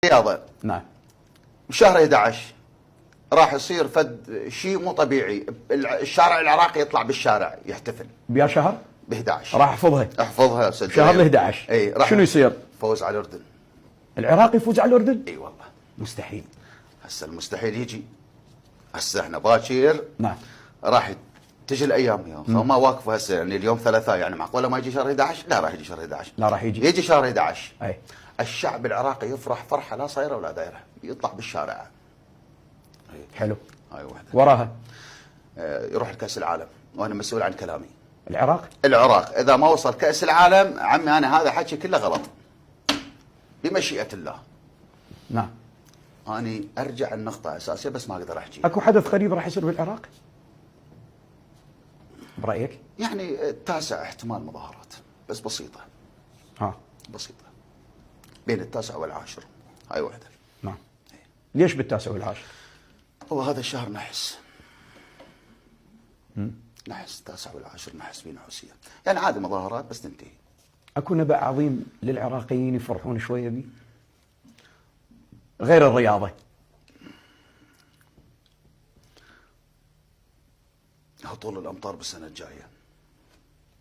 رياضة. نعم. بشهر 11 راح يصير فد شيء مو طبيعي، الشارع العراقي يطلع بالشارع يحتفل. بيا شهر؟ ب 11 راح احفظها. احفظها استاذ شهر ال 11. اي راح شنو يصير؟ فوز على الاردن. العراق يفوز على الاردن؟ اي والله. مستحيل. هسه المستحيل يجي. هسه احنا باكر. نعم. راح تجي الايام فما واقفه هسه، يعني اليوم 3 يعني معقوله ما يجي شهر 11؟ لا راح يجي شهر 11. لا راح يجي شهر 11. اي الشعب العراقي يفرح فرحه لا صايره ولا دايره، يطلع بالشارع. حلو. هاي واحده. وراها يروح لكاس العالم وانا مسؤول عن كلامي. العراق اذا ما وصل كاس العالم عمي انا هذا حكي كله غلط بمشيئه الله. نعم. اني ارجع النقطه اساسيه بس ما اقدر احكي. اكو حدث غريب راح يصير بالعراق برايك؟ يعني التاسع احتمال مظاهرات بس بسيطه. بسيطه بين التاسع والعاشر. هاي واحده. نعم. ليش بالتاسع والعاشر؟ هو هذا الشهر نحس. نحس التاسع والعاشر نحس فيه نحوسيه، يعني عادي مظاهرات بس تنتهي. اكو نبأ عظيم للعراقيين يفرحون شويه بيه غير الرياضه. هطول الامطار بالسنه الجايه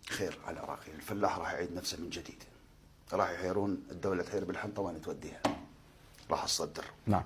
خير على العراقيين، الفلاح راح يعيد نفسه من جديد، راح يحيرون الدوله تحير بالحنطه وين توديها، راح تصدر. نعم.